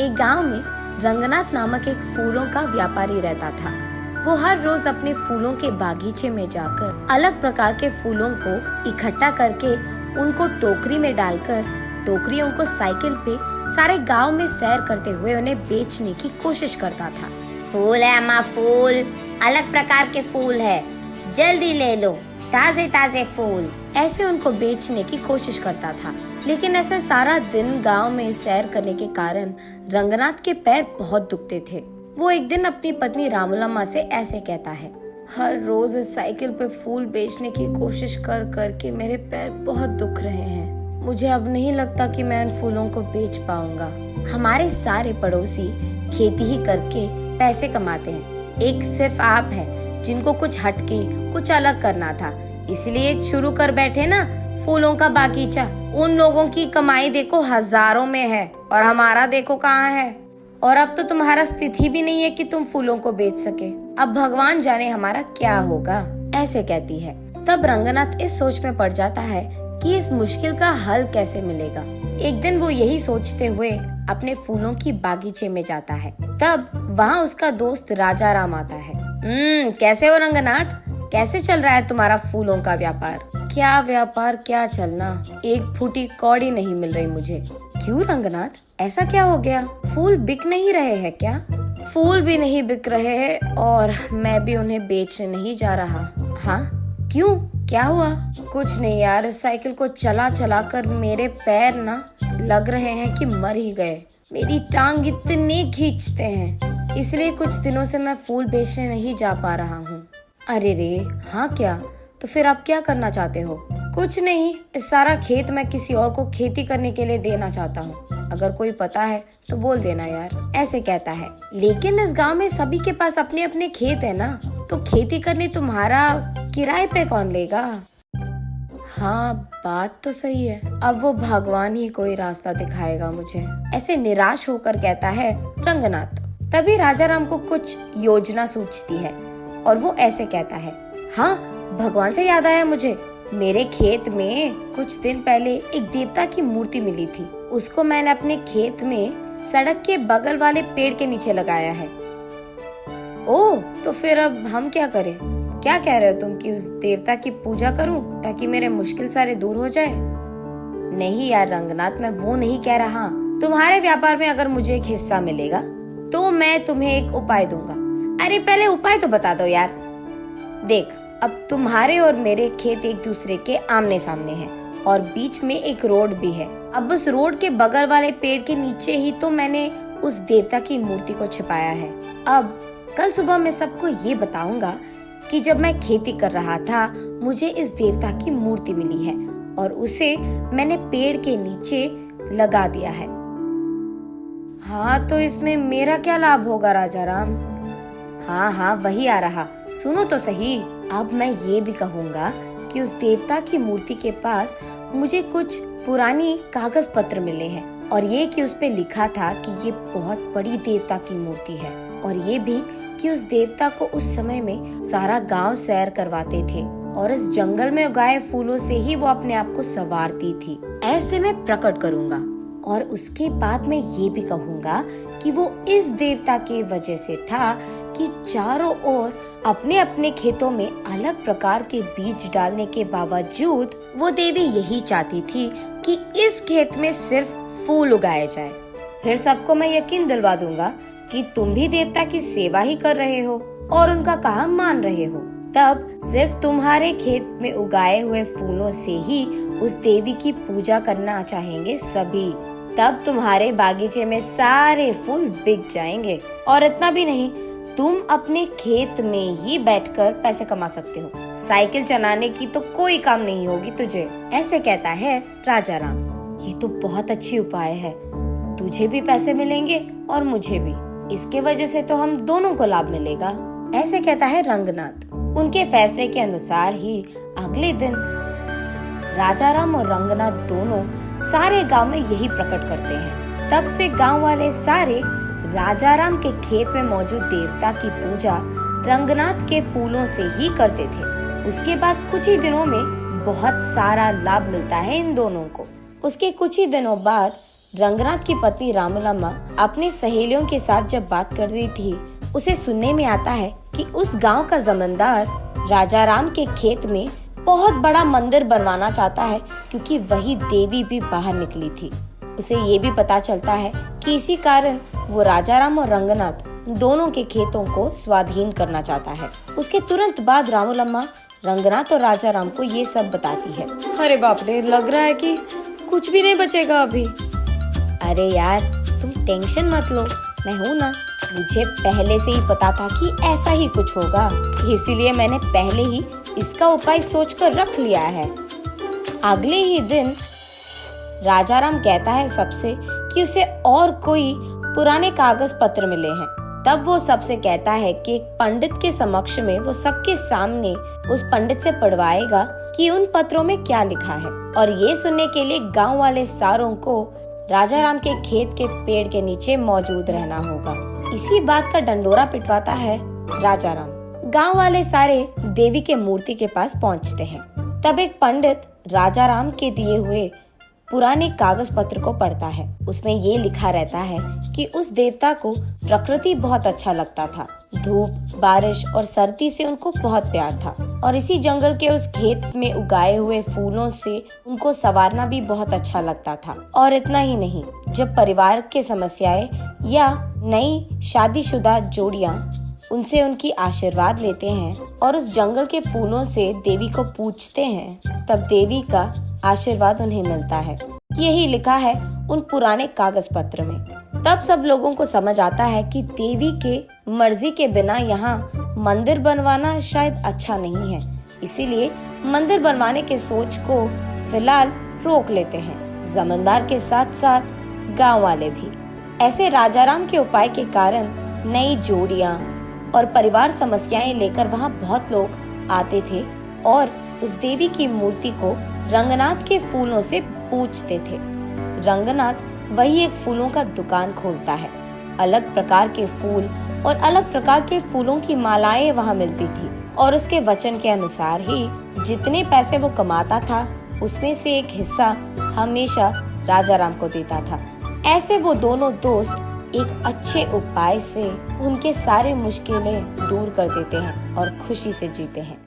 एक गांव में रंगनाथ नामक एक फूलों का व्यापारी रहता था। वो हर रोज अपने फूलों के बागीचे में जाकर अलग प्रकार के फूलों को इकट्ठा करके उनको टोकरी में डालकर टोकरियों को साइकिल पे सारे गांव में सैर करते हुए उन्हें बेचने की कोशिश करता था। फूल है अम्मा, फूल अलग प्रकार के फूल है, जल्दी ले लो, ताजे ताजे फूल। ऐसे उनको बेचने की कोशिश करता था। लेकिन ऐसे सारा दिन गांव में सैर करने के कारण रंगनाथ के पैर बहुत दुखते थे। वो एक दिन अपनी पत्नी रामूलम्मा से ऐसे कहता है, हर रोज इस साइकिल पे फूल बेचने की कोशिश कर करके मेरे पैर बहुत दुख रहे हैं। मुझे अब नहीं लगता कि मैं इन फूलों को बेच पाऊंगा। हमारे सारे पड़ोसी खेती ही करके पैसे कमाते हैं, एक सिर्फ आप है जिनको कुछ हटके कुछ अलग करना था, इसलिए शुरू कर बैठे ना फूलों का बागीचा। उन लोगों की कमाई देखो हजारों में है और हमारा देखो कहाँ है। और अब तो तुम्हारा स्थिति भी नहीं है कि तुम फूलों को बेच सके। अब भगवान जाने हमारा क्या होगा, ऐसे कहती है। तब रंगनाथ इस सोच में पड़ जाता है कि इस मुश्किल का हल कैसे मिलेगा। एक दिन वो यही सोचते हुए अपने फूलों की बागीचे में जाता है। तब वहाँ उसका दोस्त राजा राम आता है। कैसे हो रंगनाथ, कैसे चल रहा है तुम्हारा फूलों का व्यापार? क्या व्यापार क्या चलना, एक फूटी कौड़ी नहीं मिल रही मुझे। क्यों रंगनाथ, ऐसा क्या हो गया? फूल बिक नहीं रहे हैं क्या? फूल भी नहीं बिक रहे हैं और मैं भी उन्हें बेचने नहीं जा रहा। हाँ क्यों, क्या हुआ? कुछ नहीं यार, इस साइकिल को चला चला कर मेरे पैर ना लग रहे हैं कि मर ही गए। मेरी टांग इतने खींचते हैं, इसलिए कुछ दिनों से मैं फूल बेचने नहीं जा पा रहा हूँ। अरे रे, हाँ क्या? तो फिर आप क्या करना चाहते हो? कुछ नहीं, इस सारा खेत मैं किसी और को खेती करने के लिए देना चाहता हूँ। अगर कोई पता है तो बोल देना यार, ऐसे कहता है। लेकिन इस गांव में सभी के पास अपने अपने खेत है ना, तो खेती करने तुम्हारा किराए पे कौन लेगा? हाँ बात तो सही है, अब वो भगवान ही कोई रास्ता दिखाएगा मुझे, ऐसे निराश होकर कहता है रंगनाथ। तभी राजा राम को कुछ योजना सूझती है और वो ऐसे कहता है, हाँ भगवान से याद आया मुझे, मेरे खेत में कुछ दिन पहले एक देवता की मूर्ति मिली थी। उसको मैंने अपने खेत में सड़क के बगल वाले पेड़ के नीचे लगाया है। ओह, तो फिर अब हम क्या करें? क्या कह रहे हो तुम कि उस देवता की पूजा करूं ताकि मेरे मुश्किल सारे दूर हो जाए? नहीं यार रंगनाथ, मैं वो नहीं कह रहा। तुम्हारे व्यापार में अगर मुझे एक हिस्सा मिलेगा तो मैं तुम्हें एक उपाय दूंगा। अरे पहले उपाय तो बता दो यार। देख, अब तुम्हारे और मेरे खेत एक दूसरे के आमने सामने हैं और बीच में एक रोड भी है। अब उस रोड के बगल वाले पेड़ के नीचे ही तो मैंने उस देवता की मूर्ति को छिपाया है। अब कल सुबह मैं सबको ये बताऊंगा कि जब मैं खेती कर रहा था मुझे इस देवता की मूर्ति मिली है और उसे मैंने पेड़ के नीचे लगा दिया है। हाँ तो इसमें मेरा क्या लाभ होगा राजा राम? हाँ हाँ वही आ रहा, सुनो तो सही। अब मैं ये भी कहूँगा कि उस देवता की मूर्ति के पास मुझे कुछ पुरानी कागज पत्र मिले हैं और ये कि उस पे लिखा था कि ये बहुत बड़ी देवता की मूर्ति है और ये भी कि उस देवता को उस समय में सारा गांव सैर करवाते थे और इस जंगल में उगाए फूलों से ही वो अपने आप को संवारती थी। ऐसे मैं प्रकट करूँगा और उसके बाद मैं ये भी कहूँगा कि वो इस देवता के वजह से था कि चारों ओर अपने अपने खेतों में अलग प्रकार के बीज डालने के बावजूद वो देवी यही चाहती थी कि इस खेत में सिर्फ फूल उगाए जाए। फिर सबको मैं यकीन दिलवा दूंगा कि तुम भी देवता की सेवा ही कर रहे हो और उनका काम मान रहे हो। तब सिर्फ तुम्हारे खेत में उगाए हुए फूलों से ही उस देवी की पूजा करना चाहेंगे सभी। तब तुम्हारे बागीचे में सारे फूल बिक जाएंगे और इतना भी नहीं, तुम अपने खेत में ही बैठकर पैसे कमा सकते हो। साइकिल चलाने की तो कोई काम नहीं होगी तुझे, ऐसे कहता है राजा राम। ये तो बहुत अच्छी उपाय है, तुझे भी पैसे मिलेंगे और मुझे भी, इसके वजह से तो हम दोनों को लाभ मिलेगा, ऐसे कहता है रंगनाथ। उनके फैसले के अनुसार ही अगले दिन राजा राम और रंगनाथ दोनों सारे गांव में यही प्रकट करते हैं। तब से गांव वाले सारे राजा राम के खेत में मौजूद देवता की पूजा रंगनाथ के फूलों से ही करते थे। उसके बाद कुछ ही दिनों में बहुत सारा लाभ मिलता है इन दोनों को। उसके कुछ ही दिनों बाद रंगनाथ की पत्नी रामूलम्मा अपनी सहेलियों के साथ जब बात कर रही थी, उसे सुनने में आता है कि उस गांव का जमींदार राजा राम के खेत में बहुत बड़ा मंदिर बनवाना चाहता है, क्योंकि वही देवी भी बाहर निकली थी। उसे ये भी पता चलता है कि इसी कारण वो राजा राम और रंगनाथ दोनों के खेतों को स्वाधीन करना चाहता है। उसके तुरंत बाद रामूलम्मा रंगनाथ और राजा राम को ये सब बताती है। अरे बाप रे, लग रहा है कि कुछ भी नहीं बचेगा अभी। अरे यार, तुम टेंशन मत लो, मैं हूँ ना। मुझे पहले से ही पता था कि ऐसा ही कुछ होगा, इसीलिए मैंने पहले ही इसका उपाय सोचकर रख लिया है। अगले ही दिन राजा राम कहता है सबसे कि उसे और कोई पुराने कागज पत्र मिले हैं। तब वो सबसे कहता है कि एक पंडित के समक्ष में वो सबके सामने उस पंडित से पढ़वाएगा कि उन पत्रों में क्या लिखा है। और ये सुनने के लिए गांव वाले सारों को राजा राम के खेत के पेड़ के नीचे मौजूद रहना होगा। इसी बात का डंडोरा पिटवाता है राजा राम। गांव वाले सारे देवी के मूर्ति के पास पहुंचते हैं। तब एक पंडित राजा राम के दिए हुए पुराने कागज पत्र को पढ़ता है। उसमें ये लिखा रहता है कि उस देवता को प्रकृति बहुत अच्छा लगता था। धूप, बारिश और सर्दी से उनको बहुत प्यार था, और इसी जंगल के उस खेत में उगाए हुए फूलों से उनको संवारना भी बहुत अच्छा लगता था। और इतना ही नहीं, जब परिवार के समस्याएं या नई शादीशुदा जोड़ियां उनसे उनकी आशीर्वाद लेते हैं और उस जंगल के फूलों से देवी को पूजते हैं, तब देवी का आशीर्वाद उन्हें मिलता है। यही लिखा है उन पुराने कागज पत्र में। तब सब लोगों को समझ आता है कि देवी के मर्जी के बिना यहाँ मंदिर बनवाना शायद अच्छा नहीं है, इसीलिए मंदिर बनवाने के सोच को फिलहाल रोक लेते हैं, जमींदार के साथ साथ गांव वाले भी। ऐसे राजाराम के उपाय के कारण नई जोड़ियां और परिवार समस्याएं लेकर वहाँ बहुत लोग आते थे और उस देवी की मूर्ति को रंगनाथ के फूलों से पूजते थे। रंगनाथ वही एक फूलों का दुकान खोलता है। अलग प्रकार के फूल और अलग प्रकार के फूलों की मालाएं वहाँ मिलती थी, और उसके वचन के अनुसार ही जितने पैसे वो कमाता था उसमें से एक हिस्सा हमेशा राजा राम को देता था। ऐसे वो दोनों दोस्त एक अच्छे उपाय से उनके सारे मुश्किलें दूर कर देते हैं और खुशी से जीते हैं।